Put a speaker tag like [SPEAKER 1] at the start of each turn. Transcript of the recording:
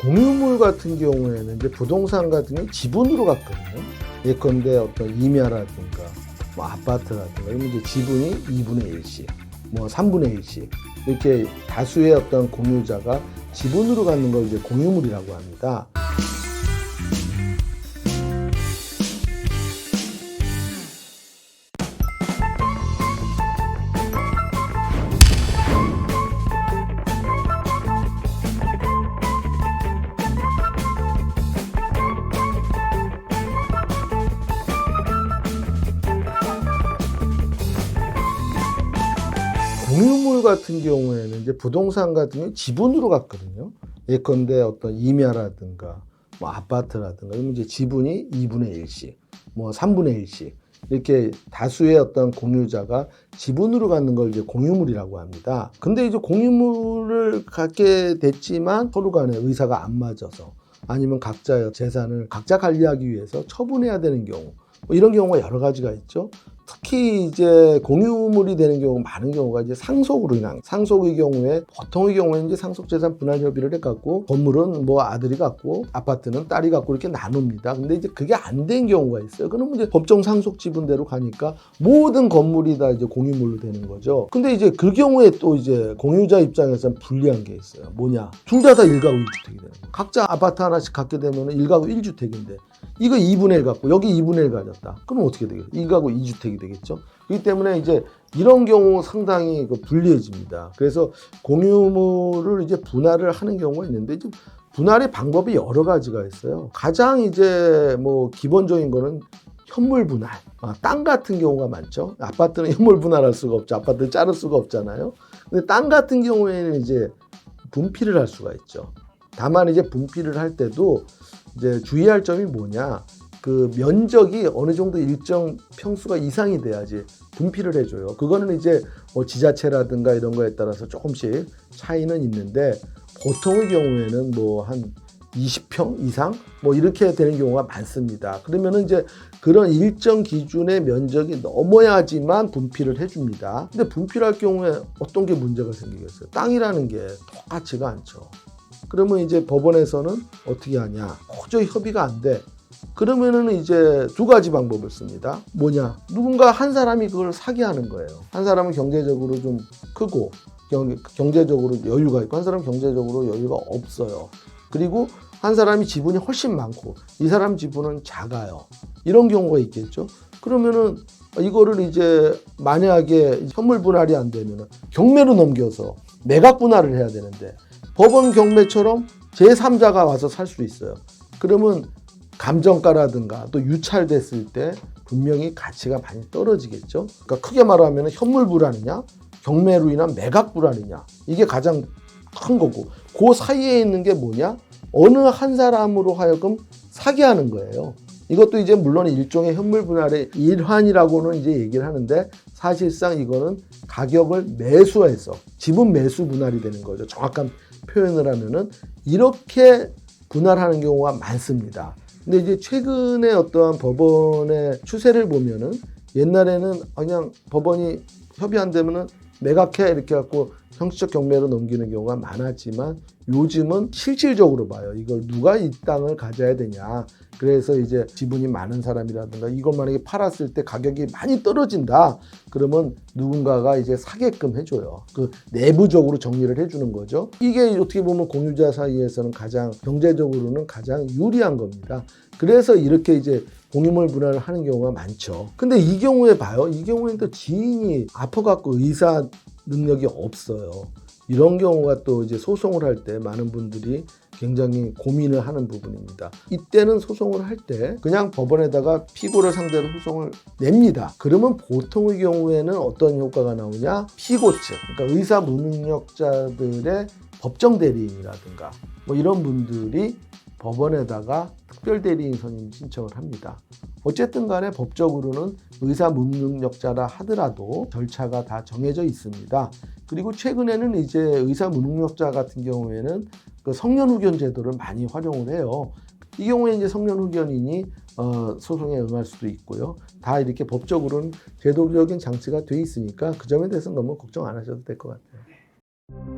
[SPEAKER 1] 공유물 같은 경우에는 이제 부동산 같은 경우 지분으로 갔거든요. 예컨대 어떤 임야라든가 뭐 아파트라든가 이러면 이제 지분이 2분의 1씩, 뭐 3분의 1씩 이렇게 다수의 어떤 공유자가 지분으로 갖는 걸 이제 공유물이라고 합니다. 공유물 같은 경우에는 이제 부동산 같은 경우 지분으로 갔거든요. 예컨대 어떤 임야라든가 뭐 아파트라든가 이러면 이제 지분이 2분의 1씩, 뭐 3분의 1씩 이렇게 다수의 어떤 공유자가 지분으로 갖는 걸 이제 공유물이라고 합니다. 근데 이제 공유물을 갖게 됐지만 서로 간에 의사가 안 맞아서 아니면 각자의 재산을 각자 관리하기 위해서 처분해야 되는 경우, 뭐 이런 경우가 여러 가지가 있죠. 특히 이제 공유물이 되는 경우 많은 경우가 이제 상속으로 인한, 상속의 경우에 보통의 경우에는 이제 상속재산 분할 협의를 해갖고 건물은 뭐 아들이 갖고 아파트는 딸이 갖고 이렇게 나눕니다. 근데 이제 그게 안 된 경우가 있어요. 그러면 이제 법정 상속 지분대로 가니까 모든 건물이 다 이제 공유물로 되는 거죠. 근데 이제 그 경우에 또 이제 공유자 입장에서는 불리한 게 있어요. 뭐냐? 둘 다 1가구 1주택이 되는 거예요. 각자 아파트 하나씩 갖게 되면 1가구 1주택인데 이거 2분의 1 갖고 여기 2분의 1 가졌다. 그럼 어떻게 되겠어요? 1가구 2주택이 되겠죠. 그렇기 때문에 이제 이런 경우 상당히 불리해집니다. 그래서 공유물을 이제 분할을 하는 경우가 있는데 이제 분할의 방법이 여러 가지가 있어요. 가장 이제 뭐 기본적인 거는 현물 분할. 땅 같은 경우가 많죠. 아파트는 현물 분할할 수가 없죠. 아파트는 자를 수가 없잖아요. 근데 땅 같은 경우에는 이제 분필을 할 수가 있죠. 다만 이제 분필을 할 때도 이제 주의할 점이 뭐냐, 그 면적이 어느 정도 일정 평수가 이상이 돼야지 분필을 해줘요. 그거는 이제 뭐 지자체라든가 이런 거에 따라서 조금씩 차이는 있는데 보통의 경우에는 뭐 한 20평 이상 뭐 이렇게 되는 경우가 많습니다. 그러면은 이제 그런 일정 기준의 면적이 넘어야지만 분필을 해줍니다. 근데 분필할 경우에 어떤 게 문제가 생기겠어요? 땅이라는 게 똑같지가 않죠. 그러면 이제 법원에서는 어떻게 하냐? 도저히 협의가 안 돼. 그러면은 이제 두 가지 방법을 씁니다. 뭐냐? 누군가 한 사람이 그걸 사게 하는 거예요. 한 사람은 경제적으로 좀 크고 경제적으로 여유가 있고 한 사람은 경제적으로 여유가 없어요. 그리고 한 사람이 지분이 훨씬 많고 이 사람 지분은 작아요. 이런 경우가 있겠죠. 그러면은 이거를 이제 만약에 현물 분할이 안 되면은 경매로 넘겨서 매각 분할을 해야 되는데 법원 경매처럼 제3자가 와서 살 수 있어요. 그러면 감정가라든가 또 유찰됐을 때 분명히 가치가 많이 떨어지겠죠. 그러니까 크게 말하면 현물 불안이냐 경매로 인한 매각 불안이냐 이게 가장 큰 거고, 그 사이에 있는 게 뭐냐, 어느 한 사람으로 하여금 사게 하는 거예요. 이것도 이제 물론 일종의 현물 분할의 일환이라고는 이제 얘기를 하는데 사실상 이거는 가격을 매수해서 지분 매수 분할이 되는 거죠. 정확한 표현을 하면은 이렇게 분할하는 경우가 많습니다. 근데 이제 최근에 어떠한 법원의 추세를 보면은 옛날에는 그냥 법원이 협의 안 되면은 매각해 이렇게 갖고 형식적 경매로 넘기는 경우가 많았지만 요즘은 실질적으로 봐요. 이걸 누가 이 땅을 가져야 되냐. 그래서 이제 지분이 많은 사람이라든가 이걸 만약에 팔았을 때 가격이 많이 떨어진다. 그러면 누군가가 이제 사게끔 해줘요. 그 내부적으로 정리를 해주는 거죠. 이게 어떻게 보면 공유자 사이에서는 가장 경제적으로는 가장 유리한 겁니다. 그래서 이렇게 이제 공유물 분할을 하는 경우가 많죠. 근데 이 경우에 봐요. 이 경우에는 또 지인이 아파갖고 의사 능력이 없어요. 이런 경우가 또 이제 소송을 할 때 많은 분들이 굉장히 고민을 하는 부분입니다. 이때는 소송을 할 때 그냥 법원에다가 피고를 상대로 소송을 냅니다. 그러면 보통의 경우에는 어떤 효과가 나오냐? 피고 측, 그러니까 의사 무능력자들의 법정 대리인이라든가 뭐 이런 분들이 법원에다가 특별대리인 선임 신청을 합니다. 어쨌든 간에 법적으로는 의사 무능력자라 하더라도 절차가 다 정해져 있습니다. 그리고 최근에는 이제 의사 무능력자 같은 경우에는 그 성년 후견 제도를 많이 활용을 해요. 이 경우에 이제 성년 후견인이 소송에 응할 수도 있고요. 다 이렇게 법적으로는 제도적인 장치가 돼 있으니까 그 점에 대해서는 너무 걱정 안 하셔도 될 것 같아요.